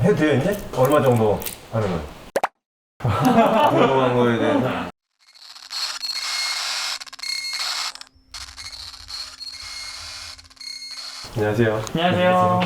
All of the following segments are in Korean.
해도 돼요 이제? 얼마 정도 하는 거야? 궁금한 거에 대해서. 안녕하세요. 안녕하세요.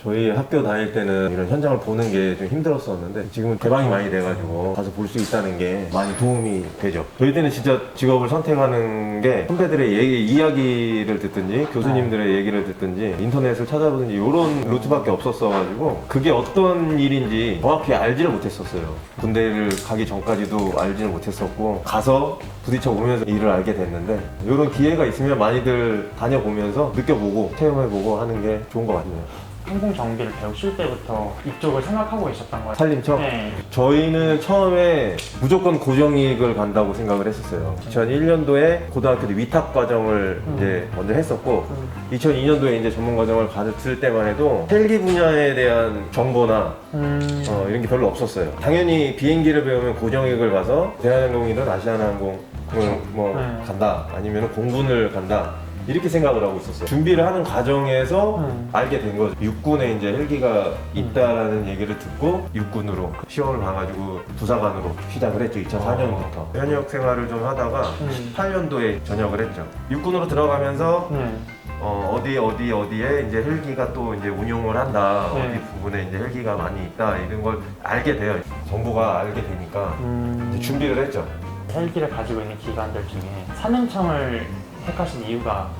저희 학교 다닐 때는 이런 현장을 보는 게 좀 힘들었었는데 지금은 개방이 많이 돼가지고 가서 볼 수 있다는 게 많이 도움이 되죠. 저희 때는 진짜 직업을 선택하는 게 선배들의 이야기를 듣든지 교수님들의 얘기를 듣든지 인터넷을 찾아보든지 이런 루트밖에 없었어가지고 그게 어떤 일인지 정확히 알지를 못했었어요. 군대를 가기 전까지도 알지를 못했었고 가서 부딪혀 보면서 일을 알게 됐는데 이런 기회가 있으면 많이들 다녀보면서 느껴보고 체험해보고 하는 게 좋은 것 같네요. 항공 정비를 배우실 때부터 이쪽을 생각하고 계셨던 거예요? 살림청? 네. 저희는 처음에 무조건 고정이익을 간다고 생각을 했었어요. 2001년도에 고등학교 때 위탁 과정을 이제 먼저 했었고 2002년도에 이제 전문 과정을 갔을 때만 해도 헬기 분야에 대한 정보나 이런 게 별로 없었어요. 당연히 비행기를 배우면 고정이익을 가서 대한항공이든 아시아나항공을 뭐 간다 아니면 공군을 간다 이렇게 생각을 하고 있었어요. 준비를 하는 과정에서 알게 된 거죠. 육군에 이제 헬기가 있다라는 얘기를 듣고 육군으로 시험을 봐가지고 부사관으로 시작을 했죠. 2004년부터. 현역 생활을 좀 하다가 18년도에 전역을 했죠. 육군으로 들어가면서 어디에 이제 헬기가 또 이제 운용을 한다. 어디 부분에 이제 헬기가 많이 있다. 이런 걸 알게 돼요. 정보가 알게 되니까 이제 준비를 했죠. 헬기를 가지고 있는 기관들 중에 산림청을 택하신 이유가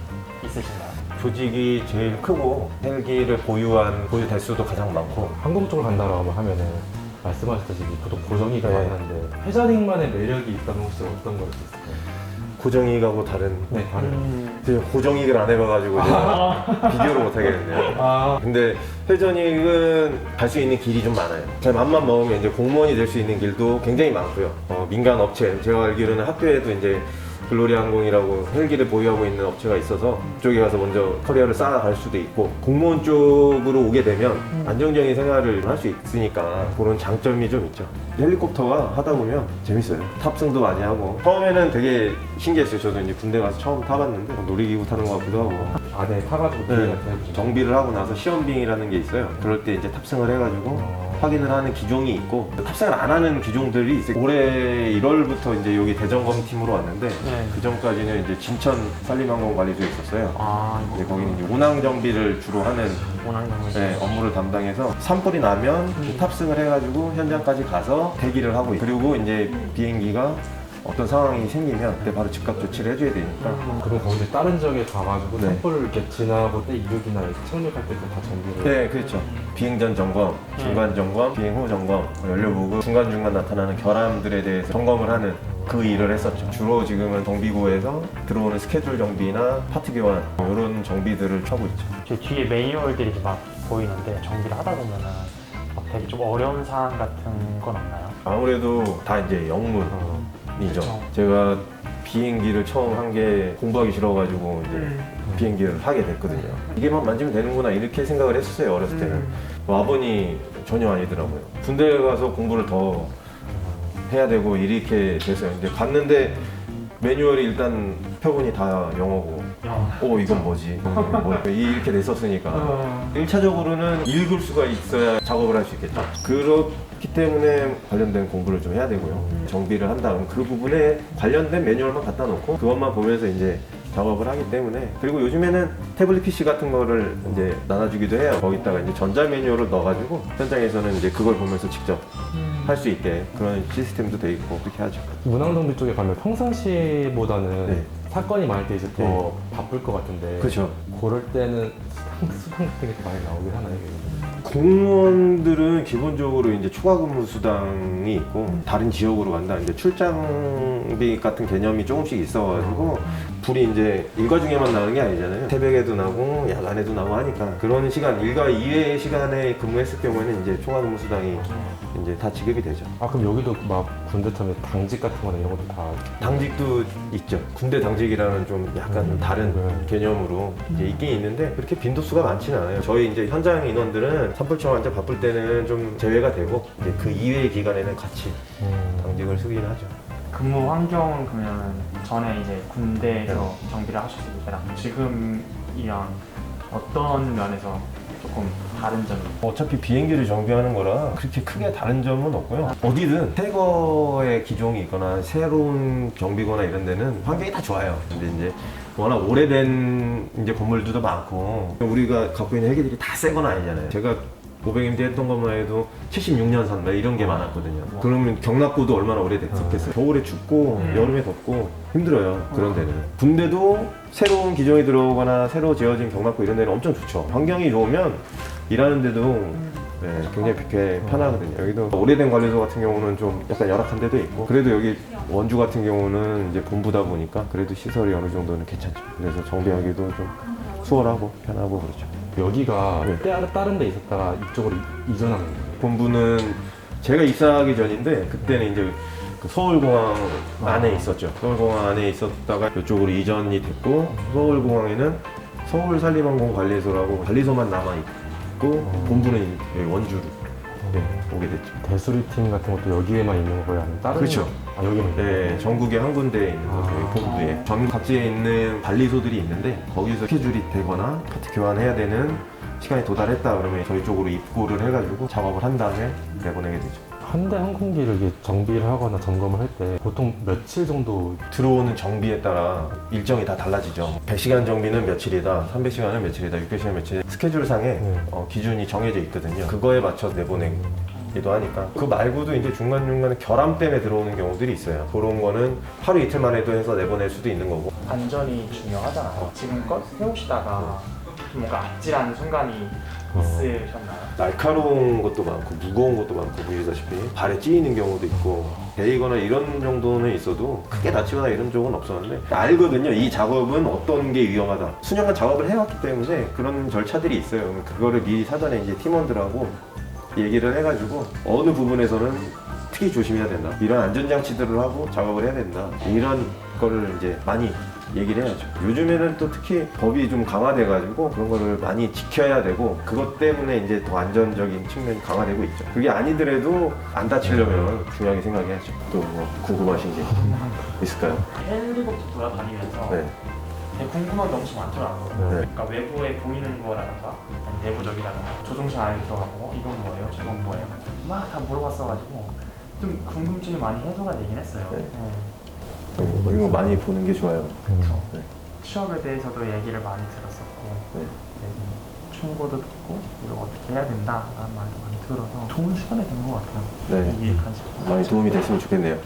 있으신가요? 조직이 제일 크고 헬기를 보유한 보유 대수도 가장 많고 항공 쪽으로 간다라고 하면은 말씀하셨다시피 보통 고정이가 네. 많은데 회전익만의 매력이 있다면 혹시 어떤 걸 수 있을까요? 고정이익하고 다른 네, 다른. 제가 고정이익을 안 해봐가지고 제가 비교를 못 하겠는데요. 근데 회전이익은 갈 수 있는 길이 좀 많아요. 제 맘만 먹으면 이제 공무원이 될 수 있는 길도 굉장히 많고요. 민간 업체 제가 알기로는 학교에도 이제 글로리 항공이라고 헬기를 보유하고 있는 업체가 있어서 그쪽에 가서 먼저 커리어를 쌓아갈 수도 있고 공무원 쪽으로 오게 되면 안정적인 생활을 할 수 있으니까 그런 장점이 좀 있죠. 헬리콥터가 하다 보면 재밌어요. 탑승도 많이 하고 처음에는 되게 신기했어요. 저도 이제 군대 가서 처음 타봤는데 놀이기구 타는 것 같기도 하고 안에 타가지고 네, 비행을 해보시죠. 정비를 하고 나서 시험빙이라는 게 있어요. 그럴 때 이제 탑승을 해가지고 확인을 하는 기종이 있고 탑승을 안 하는 기종들이 있어요. 올해 1월부터 이제 여기 대점검 팀으로 왔는데 그 전까지는 이제 진천 산림항공관리소에 있었어요. 이제 거기는 이제 운항 정비를 주로 하는 업무를 담당해서 산불이 나면 탑승을 해가지고 현장까지 가서 대기를 하고 있어요. 그리고 이제 비행기가 어떤 상황이 생기면 그때 바로 즉각 조치를 해줘야 되니까 그럼 거기서 다른 지역에 가가지고 네. 산불을 이렇게 지나고 때 이륙이나 이렇게 착륙할 때도 다 정비를. 네, 그렇죠. 비행 전 점검, 중간 점검, 비행 후 점검, 연료 보고 중간중간 나타나는 결함들에 대해서 점검을 하는 그 일을 했었죠. 주로 지금은 정비구에서 들어오는 스케줄 정비나 파트 교환 이런 정비들을 하고 있죠. 저 뒤에 매뉴얼들이 이렇게 막 보이는데 정비를 하다 보면은 막 되게 좀 어려운 사항 같은 건 없나요? 아무래도 다 이제 영문이죠. 그쵸. 제가 비행기를 처음 한 게 공부하기 싫어가지고 이제 비행기를 하게 됐거든요. 이게만 만지면 되는구나 이렇게 생각을 했었어요. 어렸을 때는. 와보니 전혀 아니더라고요. 군대 가서 공부를 더 해야 되고 이렇게 됐어요. 근데 갔는데 매뉴얼이 일단 표본이 다 영어고 이건 뭐지? 이렇게 됐었으니까 1차적으로는 읽을 수가 있어야 작업을 할 수 있겠죠. 그렇기 때문에 관련된 공부를 좀 해야 되고요. 정비를 한다 그럼 그 부분에 관련된 매뉴얼만 갖다 놓고 그것만 보면서 이제 작업을 하기 때문에 그리고 요즘에는 태블릿 PC 같은 거를 이제 나눠주기도 해요. 거기다가 이제 전자 매뉴얼을 넣어가지고 현장에서는 이제 그걸 보면서 직접 할 수 있게 그런 시스템도 돼 있고 그렇게 하죠. 운항정비 쪽에 가면 평상시보다는 네. 사건이 많을 때 이제 더 바쁠 것 같은데. 그렇죠. 그럴 때는 수당 같은 게 더 많이 나오긴 하나요? 공무원들은 기본적으로 이제 추가 근무 수당이 있고 다른 지역으로 간다. 이제 출장비 같은 개념이 조금씩 있어가지고 불이 이제 일과 중에만 나오는 게 아니잖아요. 새벽에도 나고 야간에도 나고 하니까 그런 시간 일과 이외의 시간에 근무했을 경우에는 이제 추가 근무 수당이 이제 다 지급이 되죠. 아 그럼 여기도 막 군대처럼 당직 같은 거나 이런 것도 다. 당직도 있죠. 군대 당직이라는 좀 약간 다른 개념으로 이제 있긴 있는데 그렇게 빈도수가 많지는 않아요. 저희 이제 현장 인원들은 산불청 완전 바쁠 때는 좀 제외가 되고 이제 그 이외의 기간에는 같이 당직을 쓰긴 하죠. 근무 환경은 그러면 전에 이제 군대에서 정비를 하셨을 때랑 지금이랑 어떤 면에서 좀 조금 다른 점이 어차피 비행기를 정비하는 거라 그렇게 크게 다른 점은 없고요. 어디든 새 거의 기종이 있거나 새로운 정비거나 이런 데는 환경이 다 좋아요. 근데 이제 워낙 오래된 이제 건물들도 많고 우리가 갖고 있는 헬기들이 다 새 건 아니잖아요. 제가 500MD 했던 것만 해도 76년산 이런 게 많았거든요. 그러면 경납고도 얼마나 오래됐겠어요. 겨울에 춥고 여름에 덥고 힘들어요. 그런 데는. 군대도 새로운 기종이 들어오거나 새로 지어진 경납고 이런 데는 엄청 좋죠. 환경이 좋으면 일하는 데도 네, 굉장히 편하거든요. 여기도 오래된 관리소 같은 경우는 좀 약간 열악한 데도 있고 그래도 여기 원주 같은 경우는 이제 본부다 보니까 그래도 시설이 어느 정도는 괜찮죠. 그래서 정비하기도 좀 수월하고 편하고 그렇죠. 여기가 네. 다른 데 있었다가 이쪽으로 이전한 거예요. 본부는 제가 입사하기 전인데 그때는 이제 그 서울공항 안에 있었죠. 서울공항 안에 있었다가 이쪽으로 이전이 됐고 서울공항에는 서울산림항공관리소라고 관리소만 남아있고 본부는 여기 원주로 오게 됐죠. 대수리팀 같은 것도 여기에만 있는 거예요? 아니면 다른 그렇죠. 아 여기만 있는 네, 거예요? 전국에 한 군데 있는 거죠. 여기 본부에. 전국 각지에 있는 관리소들이 있는데 거기서 스케줄이 되거나 파트 교환해야 되는 시간이 도달했다 그러면 저희 쪽으로 입고를 해가지고 작업을 한 다음에 내보내게 되죠. 한 대 항공기를 이렇게 정비를 하거나 점검을 할 때 보통 며칠 정도 들어오는 정비에 따라 일정이 다 달라지죠. 100시간 정비는 며칠이다, 300시간은 며칠이다, 600시간 며칠 스케줄상에 기준이 정해져 있거든요. 그거에 맞춰서 내보내기도 하니까 그 말고도 이제 중간중간에 결함 때문에 들어오는 경우들이 있어요. 그런 거는 하루 이틀 만에도 해서 내보낼 수도 있는 거고. 안전이 중요하잖아요. 지금껏 해오시다가 좀 뭔가 아찔한 순간이 있으셨나요? 날카로운 것도 많고 무거운 것도 많고 보시다시피 발에 찌이는 경우도 있고 데이거나 이런 정도는 있어도 크게 다치거나 이런 적은 없었는데 알거든요. 이 작업은 어떤 게 위험하다. 수년간 작업을 해왔기 때문에 그런 절차들이 있어요. 그거를 미리 사전에 이제 팀원들하고 얘기를 해가지고 어느 부분에서는 특히 조심해야 된다. 이런 안전장치들을 하고 작업을 해야 된다. 이런 거를 이제 많이 얘기를 해야죠. 요즘에는 또 특히 법이 좀 강화돼가지고 그런 거를 많이 지켜야 되고 그것 때문에 이제 더 안전적인 측면이 강화되고 있죠. 그게 아니더라도 안 다치려면 중요하게 생각해야죠. 또 뭐 궁금하신 게 있을까요? 헬리콥터 돌아다니면서 네. 되게 궁금한 게 엄청 많더라고요. 네. 그러니까 외부에 보이는 거라던가 아니면 내부적이라던가 조종실 안에 들어가고 이건 뭐예요? 저건 뭐예요? 막 다 물어봤어가지고 좀 궁금증이 많이 해소가 되긴 했어요. 네. 이런 거 많이 보는 게 좋아요. 그렇죠. 네. 취업에 대해서도 얘기를 많이 들었었고 네. 충고도 듣고 이걸 어떻게 해야 된다라는 말도 많이 들어서 좋은 시간이 된 것 같아요. 네. 이 간식 많이 도움이 됐으면 좋겠네요.